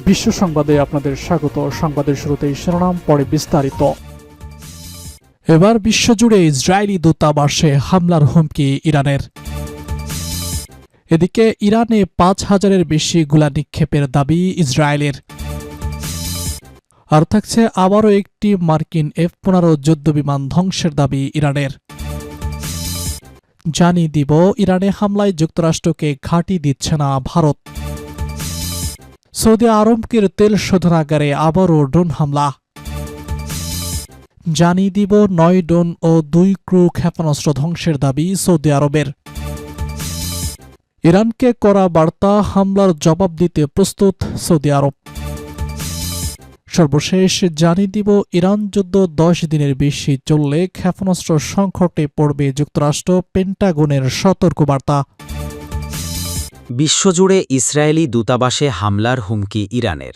বিশ্ব সংবাদে আপনাদের স্বাগত। সংবাদের শুরুতেই শিরোনাম, পরে বিস্তারিত। এবার বিশ্বজুড়ে ইসরায়েলি দূতাবাসে হামলার হুমকি ইরানের। এদিকে ইরানে ৫,০০০-এর বেশি গোলা নিক্ষেপের দাবি ইসরায়েলের। আর থাকছে আবারও একটি মার্কিন F-15 যুদ্ধবিমান ধ্বংসের দাবি ইরানের। জানিয়ে দিব, ইরানে হামলায় যুক্তরাষ্ট্রকে ঘাঁটি দিচ্ছে না ভারত। সৌদি আরবের তেল শোধনাগারে আবারও ড্রোন হামলা। জানিয়ে দিব, ৯ ড্রোন ও ২ ক্রু ক্ষেপণাস্ত্র ধ্বংসের দাবি সৌদি আরবের। ইরানকে করা বার্তা, হামলার জবাব দিতে প্রস্তুত সৌদি আরব। সর্বশেষ জানিয়ে দিব, ইরান যুদ্ধ ১০ দিনের বেশি চললে ক্ষেপণাস্ত্র সংকটে পড়বে যুক্তরাষ্ট্র, পেন্টাগনের সতর্কবার্তা। বিশ্বজুড়ে ইসরায়েলি দূতাবাসে হামলার হুমকি ইরানের।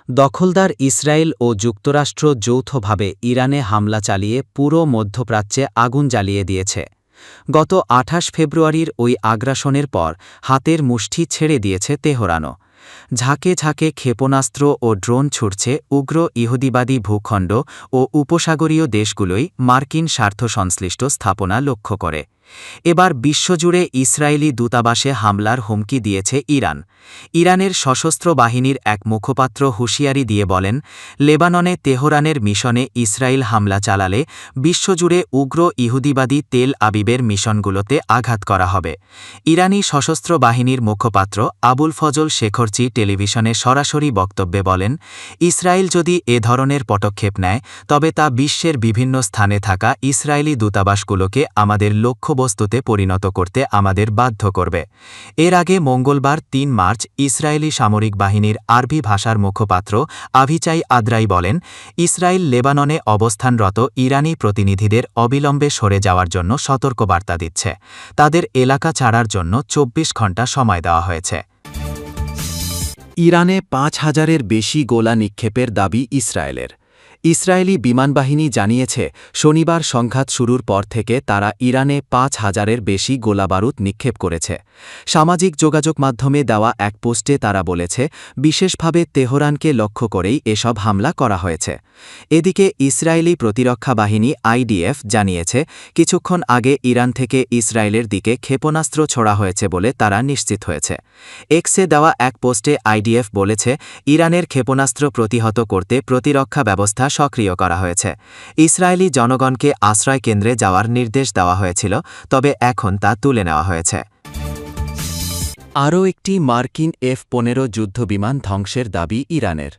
দখলদার ইসরায়েল ও যুক্তরাষ্ট্র যৌথভাবে ইরানে হামলা চালিয়ে পুরো মধ্যপ্রাচ্যে আগুন জ্বালিয়ে দিয়েছে। গত ২৮ ফেব্রুয়ারির ওই আগ্রাসনের পর হাতের মুষ্টি ছেড়ে দিয়েছে তেহরানও। ঝাঁকে ঝাঁকে ক্ষেপণাস্ত্র ও ড্রোন ছুটছে উগ্র ইহুদিবাদী ভূখণ্ড ও উপসাগরীয় দেশগুলোই মার্কিন স্বার্থ সংশ্লিষ্ট স্থাপনা লক্ষ্য করে। এবার বিশ্বজুড়ে ইসরায়েলি দূতাবাসে হামলার হুমকি দিয়েছে ইরান। ইরানের সশস্ত্র বাহিনীর এক মুখপাত্র হুঁশিয়ারি দিয়ে বলেন, লেবাননে তেহরানের মিশনে ইসরায়েল হামলা চালালে বিশ্বজুড়ে উগ্র ইহুদিবাদী তেল আবিবের মিশনগুলোতে আঘাত করা হবে। ইরানি সশস্ত্র বাহিনীর মুখপাত্র আবুল ফজল শেখরচি টেলিভিশনে সরাসরি বক্তব্যে বলেন, ইসরায়েল যদি এ ধরনের পদক্ষেপ নেয় তবে তা বিশ্বের বিভিন্ন স্থানে থাকা ইসরায়েলি দূতাবাসগুলোকে আমাদের লক্ষ্যবস্তুতে পরিণত করতে আমাদের বাধ্য করবে। এর আগে মঙ্গলবার ৩ মার্চ ইসরায়েলি সামরিক বাহিনীর আরবি ভাষার মুখপাত্র আভিচাই আদ্রাই বলেন, ইসরায়েল লেবাননে অবস্থানরত ইরানি প্রতিনিধিদের অবিলম্বে সরে যাওয়ার জন্য সতর্কবার্তা দিচ্ছে। তাদের এলাকা ছাড়ার জন্য ২৪ ঘণ্টা সময় দেওয়া হয়েছে। ইরানে ৫,০০০-এর বেশি গোলা নিক্ষেপের দাবি ইসরায়েলের। ইসরায়েলি বিমানবাহিনী জানিয়েছে, শনিবার সংঘাত শুরুর পর থেকে তারা ইরানে ৫,০০০-এর বেশি গোলাবারুদ নিক্ষেপ করেছে। সামাজিক যোগাযোগ মাধ্যমে দেওয়া এক পোস্টে তারা বলেছে, বিশেষভাবে তেহরানকে লক্ষ্য করেই এসব হামলা করা হয়েছে। এদিকে ইসরায়েলি প্রতিরক্ষা বাহিনী IDF জানিয়েছে, কিছুক্ষণ আগে ইরান থেকে ইসরায়েলের দিকে ক্ষেপণাস্ত্র ছোড়া হয়েছে বলে তারা নিশ্চিত হয়েছে। এক্সে দেওয়া এক পোস্টে IDF বলেছে, ইরানের ক্ষেপণাস্ত্র প্রতিহত করতে প্রতিরক্ষা ব্যবস্থা সক্রিয় করা হয়েছে। ইসরায়েলি জনগণকে আশ্রয় কেন্দ্রে যাওয়ার নির্দেশ দেওয়া হয়েছিল, তবে এখন তা তুলে নেওয়া হয়েছে। আরও একটি মার্কিন F-15 যুদ্ধবিমান ধ্বংসের দাবি ইরানের।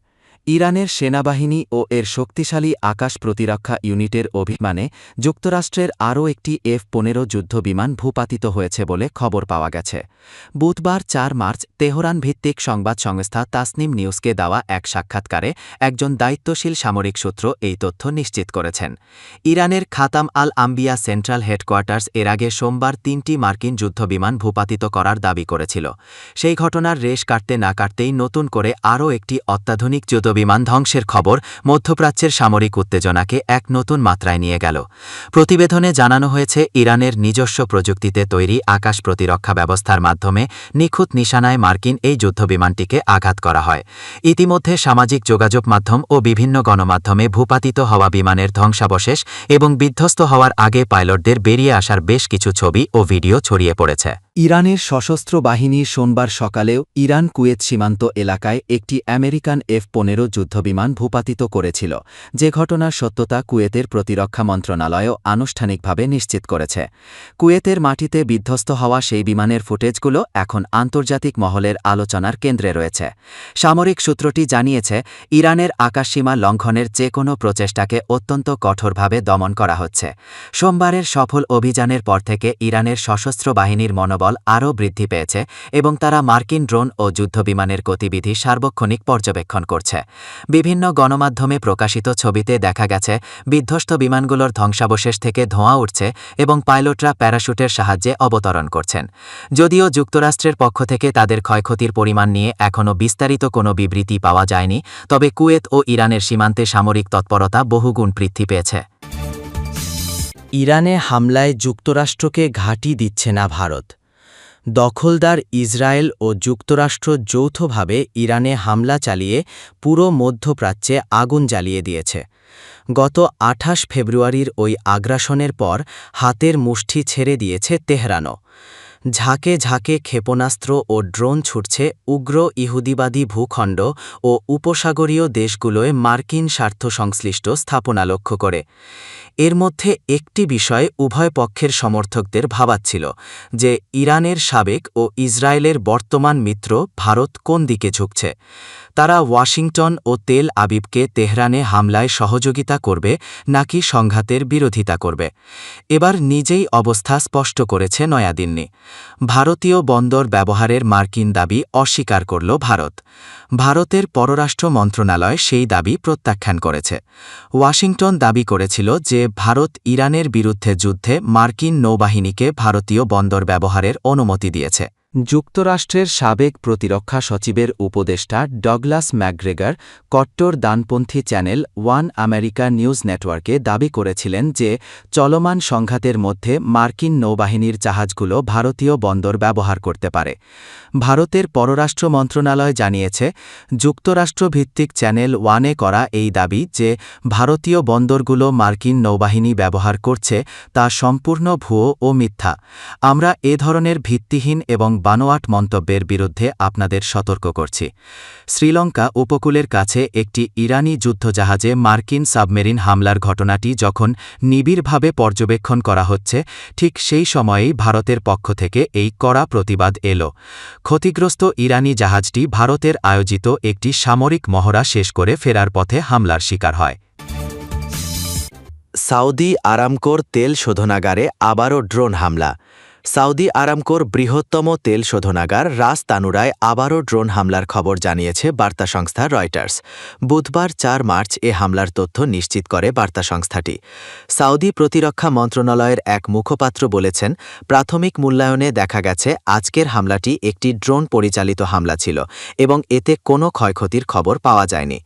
ইরানের সেনাবাহিনী ও এর শক্তিশালী আকাশ প্রতিরক্ষা ইউনিটের অভিযানে যুক্তরাষ্ট্রের আরও একটি F-15 যুদ্ধবিমান ভূপাতিত হয়েছে বলে খবর পাওয়া গেছে। বুধবার ৪ মার্চ তেহরান ভিত্তিক সংবাদ সংস্থা তাসনিম নিউজকে দেওয়া এক সাক্ষাৎকারে একজন দায়িত্বশীল সামরিক সূত্র এই তথ্য নিশ্চিত করেছেন। ইরানের খাতাম আল আম্বিয়া সেন্ট্রাল হেডকোয়ার্টার্স এর আগে সোমবার ৩টি মার্কিন যুদ্ধবিমান ভূপাতিত করার দাবি করেছিল। সেই ঘটনার রেশ কাটতে না কাটতেই নতুন করে আরও একটি অত্যাধুনিক যুদ্ধবিমান ধ্বংসের খবর মধ্যপ্রাচ্যের সামরিক উত্তেজনাকে এক নতুন মাত্রায় নিয়ে গেল। প্রতিবেদনে জানানো হয়েছে, ইরানের নিজস্ব প্রযুক্তিতে তৈরি আকাশ প্রতিরক্ষা ব্যবস্থার মাধ্যমে নিখুঁত নিশানায় মার্কিন এই যুদ্ধবিমানটিকে আঘাত করা হয়। ইতিমধ্যে সামাজিক যোগাযোগ মাধ্যম ও বিভিন্ন গণমাধ্যমে ভূপাতিত হওয়া বিমানের ধ্বংসাবশেষ এবং বিধ্বস্ত হওয়ার আগে পাইলটদের বেরিয়ে আসার বেশ কিছু ছবি ও ভিডিও ছড়িয়ে পড়েছে। ইরানের সশস্ত্র বাহিনী সোমবার সকালেও ইরান কুয়েত সীমান্ত এলাকায় একটি আমেরিকান F-15 যুদ্ধবিমান ভূপাতিত করেছিল, যে ঘটনার সত্যতা কুয়েতের প্রতিরক্ষা মন্ত্রণালয়ও আনুষ্ঠানিকভাবে নিশ্চিত করেছে। কুয়েতের মাটিতে বিধ্বস্ত হওয়া সেই বিমানের ফুটেজগুলো এখন আন্তর্জাতিক মহলের আলোচনার কেন্দ্রে রয়েছে। সামরিক সূত্রটি জানিয়েছে, ইরানের আকাশসীমা লঙ্ঘনের যে কোনো প্রচেষ্টাকে অত্যন্ত কঠোরভাবে দমন করা হচ্ছে। সোমবারের সফল অভিযানের পর থেকে ইরানের সশস্ত্র বাহিনীর মনোবল আরও বৃদ্ধি পেয়েছে এবং তারা মার্কিন ড্রোন ও যুদ্ধবিমানের গতিবিধি সার্বক্ষণিক পর্যবেক্ষণ করছে। বিভিন্ন গণমাধ্যমে প্রকাশিত ছবিতে দেখা গেছে, বিধ্বস্ত বিমানগুলোর ধ্বংসাবশেষ থেকে ধোঁয়া উঠছে এবং পাইলটরা প্যারাশুটের সাহায্যে অবতরণ করছেন। যদিও যুক্তরাষ্ট্রের পক্ষ থেকে তাদের ক্ষয়ক্ষতির পরিমাণ নিয়ে এখনও বিস্তারিত কোনো বিবৃতি পাওয়া যায়নি, তবে কুয়েত ও ইরানের সীমান্তে সামরিক তৎপরতা বহুগুণ বৃদ্ধি পেয়েছে। ইরানে হামলায় যুক্তরাষ্ট্রকে ঘাঁটি দিচ্ছে না ভারত। দখলদার ইসরায়েল ও যুক্তরাষ্ট্র যৌথভাবে ইরানে হামলা চালিয়ে পুরো মধ্যপ্রাচ্যে আগুন জ্বালিয়ে দিয়েছে। গত ২৮ ফেব্রুয়ারির ওই আগ্রাসনের পর হাতের মুষ্টি ছেড়ে দিয়েছে তেহরানও। ঝাঁকে ঝাঁকে ক্ষেপণাস্ত্র ও ড্রোন ছুটছে উগ্র ইহুদিবাদী ভূখণ্ড ও উপসাগরীয় দেশগুলোয় মার্কিন স্বার্থ সংশ্লিষ্ট স্থাপনা লক্ষ্য করে। এর মধ্যে একটি বিষয় উভয় পক্ষের সমর্থকদের ভাবাচ্ছিল যে ইরানের সাবেক ও ইসরায়েলের বর্তমান মিত্র ভারত কোন দিকে ঝুঁকছে। তারা ওয়াশিংটন ও তেল আবিবকে তেহরানে হামলায় সহযোগিতা করবে নাকি সংঘাতের বিরোধিতা করবে। এবার নিজেই অবস্থা স্পষ্ট করেছে নয়াদিল্লি। ভারতীয় বন্দর ব্যবহারের মার্কিন দাবি অস্বীকার করল ভারত। ভারতের পররাষ্ট্র মন্ত্রণালয় সেই দাবি প্রত্যাখ্যান করেছে। ওয়াশিংটন দাবি করেছিল যে ভারত ইরানের বিরুদ্ধে যুদ্ধে মার্কিন নৌবাহিনীকে ভারতীয় বন্দর ব্যবহারের অনুমতি দিয়েছে। যুক্তরাষ্ট্রের সাবেক প্রতিরক্ষা সচিবের উপদেষ্টা ডগলাস ম্যাকগ্রেগর কট্টর ডানপন্থী চ্যানেল ওয়ান আমেরিকা নিউজ নেটওয়ার্কে দাবি করেছিলেন যে চলমান সংঘাতের মধ্যে মার্কিন নৌবাহিনীর জাহাজগুলো ভারতীয় বন্দর ব্যবহার করতে পারে। ভারতের পররাষ্ট্র মন্ত্রণালয় জানিয়েছে, যুক্তরাষ্ট্রভিত্তিক চ্যানেল ওয়ানে করা এই দাবি যে ভারতীয় বন্দরগুলো মার্কিন নৌবাহিনী ব্যবহার করছে তা সম্পূর্ণ ভুয়ো ও মিথ্যা। আমরা এ ধরনের ভিত্তিহীন এবং বানোয়াট মন্তব্যের বিরুদ্ধে আপনাদের সতর্ক করছি। শ্রীলঙ্কা উপকূলের কাছে একটি ইরানি যুদ্ধজাহাজে মার্কিন সাবমেরিন হামলার ঘটনাটি যখন নিবিড়ভাবে পর্যবেক্ষণ করা হচ্ছে, ঠিক সেই সময়েই ভারতের পক্ষ থেকে এই কড়া প্রতিবাদ এল। ক্ষতিগ্রস্ত ইরানি জাহাজটি ভারতের আয়োজিত একটি সামরিক মহড়া শেষ করে ফেরার পথে হামলার শিকার হয়। সাউদি আরামকোর তেল শোধনাগারে আবারও ড্রোন হামলা। সাউদি আরামকোর বৃহত্তম তেল শোধনাগার রাস তানুরায় আবারও ড্রোন হামলার খবর জানিয়েছে বার্তা সংস্থা রয়টার্স। বুধবার ৪ মার্চ এ হামলার তথ্য নিশ্চিত করে বার্তা সংস্থাটি। সাউদি প্রতিরক্ষা মন্ত্রণালয়ের এক মুখপাত্র বলেছেন, প্রাথমিক মূল্যায়নে দেখা গেছে আজকের হামলাটি একটি ড্রোন পরিচালিত হামলা ছিল এবং এতে কোনো ক্ষয়ক্ষতির খবর পাওয়া যায়নি।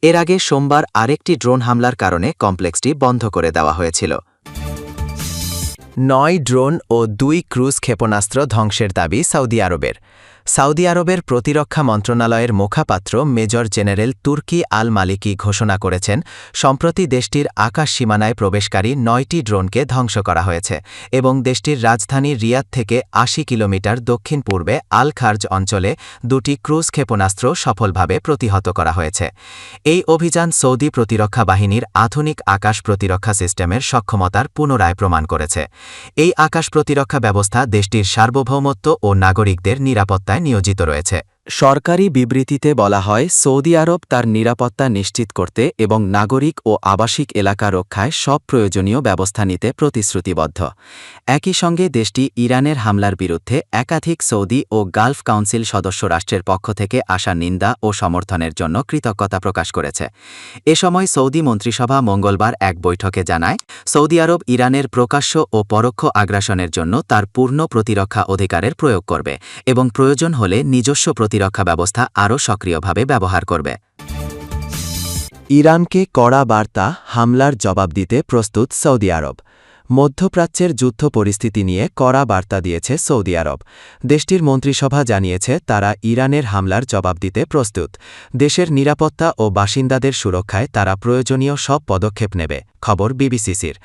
এর আগে সোমবার আরেকটি ড্রোন হামলার কারণে কমপ্লেক্সটি বন্ধ করে দেওয়া হয়েছিল। ৯ ড্রোন ও ২ ক্রুজ ক্ষেপণাস্ত্র ধ্বংসের দাবি সৌদি আরবের। সৌদি আরবের প্রতিরক্ষা মন্ত্রণালয়ের মুখপাত্র মেজর জেনারেল তুর্কি আল মালিকি ঘোষণা করেছেন, সম্প্রতি দেশটির আকাশ সীমানায় প্রবেশকারী ৯টি ড্রোনকে ধ্বংস করা হয়েছে এবং দেশটির রাজধানী রিয়াদ থেকে ৮০ কিলোমিটার দক্ষিণ পূর্বে আল খার্জ অঞ্চলে ২টি ক্রুজ ক্ষেপণাস্ত্র সফলভাবে প্রতিহত করা হয়েছে। এই অভিযান সৌদি প্রতিরক্ষা বাহিনীর আধুনিক আকাশ প্রতিরক্ষা সিস্টেমের সক্ষমতার পুনরায় প্রমাণ করেছে। এই আকাশ প্রতিরক্ষা ব্যবস্থা দেশটির সার্বভৌমত্ব ও নাগরিকদের নিরাপত্তায় নিয়োজিত রয়েছে। সরকারি বিবৃতিতে বলা হয়, সৌদি আরব তার নিরাপত্তা নিশ্চিত করতে এবং নাগরিক ও আবাসিক এলাকা রক্ষায় সব প্রয়োজনীয় ব্যবস্থা নিতে প্রতিশ্রুতিবদ্ধ। একই সঙ্গে দেশটি ইরানের হামলার বিরুদ্ধে একাধিক সৌদি ও গালফ কাউন্সিল সদস্য রাষ্ট্রের পক্ষ থেকে আসা নিন্দা ও সমর্থনের জন্য কৃতজ্ঞতা প্রকাশ করেছে। এ সময় সৌদি মন্ত্রিসভা মঙ্গলবার এক বৈঠকে জানায়, সৌদি আরব ইরানের প্রকাশ্য ও পরোক্ষ আগ্রাসনের জন্য তার পূর্ণ প্রতিরক্ষা অধিকারের প্রয়োগ করবে এবং প্রয়োজন হলে নিজস্ব প্রতিরক্ষা ব্যবস্থা আরও সক্রিয়ভাবে ব্যবহার করবে। ইরানকে কড়া বার্তা, হামলার জবাব দিতে প্রস্তুত সৌদি আরব। মধ্যপ্রাচ্যের যুদ্ধ পরিস্থিতি নিয়ে কড়া বার্তা দিয়েছে সৌদি আরব। দেশটির মন্ত্রিসভা জানিয়েছে তারা ইরানের হামলার জবাব দিতে প্রস্তুত। দেশের নিরাপত্তা ও বাসিন্দাদের সুরক্ষায় তারা প্রয়োজনীয় সব পদক্ষেপ নেবে। খবর বিবিসির।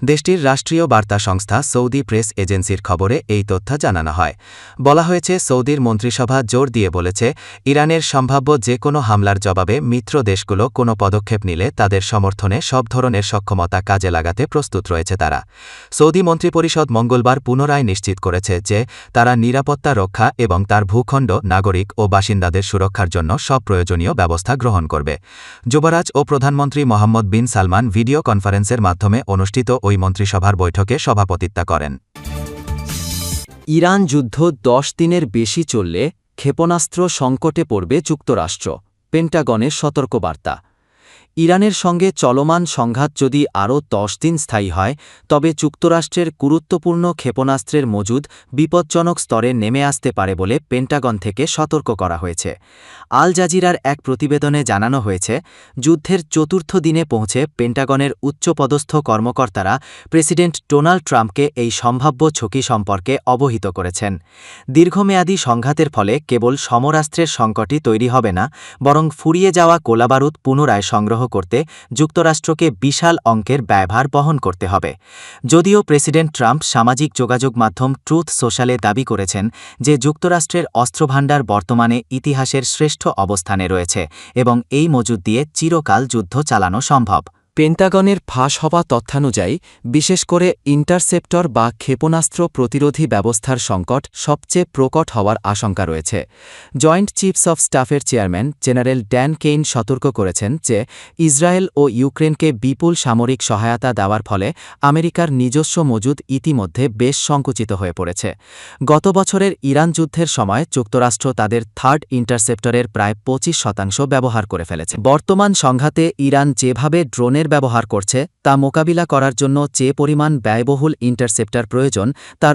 দেশটির রাষ্ট্রীয় বার্তা সংস্থা সৌদি প্রেস এজেন্সির খবরে এই তথ্য জানানো হয়। বলা হয়েছে, সৌদির মন্ত্রিসভা জোর দিয়ে বলেছে, ইরানের সম্ভাব্য যে কোনো হামলার জবাবে মিত্র দেশগুলো কোনো পদক্ষেপ নিলে তাদের সমর্থনে সব ধরনের সক্ষমতা কাজে লাগাতে প্রস্তুত রয়েছে তারা। সৌদি মন্ত্রিপরিষদ মঙ্গলবার পুনরায় নিশ্চিত করেছে যে তারা নিরাপত্তা রক্ষা এবং তার ভূখণ্ড, নাগরিক ও বাসিন্দাদের সুরক্ষার জন্য সব প্রয়োজনীয় ব্যবস্থা গ্রহণ করবে। যুবরাজ ও প্রধানমন্ত্রী মোহাম্মদ বিন সালমান ভিডিও কনফারেন্সের মাধ্যমে অনুষ্ঠিত ওই মন্ত্রিসভার বৈঠকে সভাপতিত্ব করেন। ইরান যুদ্ধ ১০ দিনের বেশি চললে ক্ষেপণাস্ত্র সংকটে পড়বে যুক্তরাষ্ট্র, পেন্টাগনের সতর্কবার্তা। ইরানের সঙ্গে চলমান সংঘাত যদি আরও 10 দিন স্থায়ী হয় তবে যুক্তরাষ্ট্রের গুরুত্বপূর্ণ ক্ষেপণাস্ত্রের মজুদ বিপজ্জনক স্তরে নেমে আসতে পারে বলে পেন্টাগন থেকে সতর্ক করা হয়েছে। আল জাজিরার এক প্রতিবেদনে জানানো হয়েছে, যুদ্ধের চতুর্থ দিনে পৌঁছে পেন্টাগনের উচ্চপদস্থ কর্মকর্তারা প্রেসিডেন্ট ডোনাল্ড ট্রাম্পকে এই সম্ভাব্য ঝুঁকি সম্পর্কে অবহিত করেছেন। দীর্ঘমেয়াদী সংঘাতের ফলে কেবল সমরাস্ত্রের সংকটই তৈরি হবে না, বরং ফুরিয়ে যাওয়া গোলাবারুদ পুনরায় সংগ্রহ করতে যুক্তরাষ্ট্রকে বিশাল অঙ্কের ব্যয়ভার বহন করতে হবে। যদিও প্রেসিডেন্ট ট্রাম্প সামাজিক যোগাযোগ মাধ্যম ট্রুথ সোশ্যালে দাবি করেছেন যে যুক্তরাষ্ট্রের অস্ত্রভাণ্ডার বর্তমানে ইতিহাসের শ্রেষ্ঠ অবস্থানে রয়েছে এবং এই মজুদ দিয়ে চিরকাল যুদ্ধ চালানো সম্ভব। পেন্টাগনের ফাঁস হওয়া তথ্যানুযায়ী বিশেষ করে ইন্টারসেপ্টর বা ক্ষেপণাস্ত্র প্রতিরোধী ব্যবস্থার সংকট সবচেয়ে প্রকট হওয়ার আশঙ্কা রয়েছে। জয়েন্ট চিফস অফ স্টাফের চেয়ারম্যান জেনারেল ড্যান কেইন সতর্ক করেছেন যে ইসরায়েল ও ইউক্রেনকে বিপুল সামরিক সহায়তা দেওয়ার ফলে আমেরিকার নিজস্ব মজুদ ইতিমধ্যে বেশ সংকুচিত হয়ে পড়েছে। গত বছরের ইরান যুদ্ধের সময় যুক্তরাষ্ট্র তাদের থার্ড ইন্টারসেপ্টরের প্রায় 25% ব্যবহার করে ফেলেছে। বর্তমান সংঘাতে ইরান যেভাবে ড্রোনের ব্যবহার করছে তা মোকাবিলা করার জন্য যে পরিমাণ ব্যয়বহুল ইন্টারসেপ্টর প্রয়োজন তার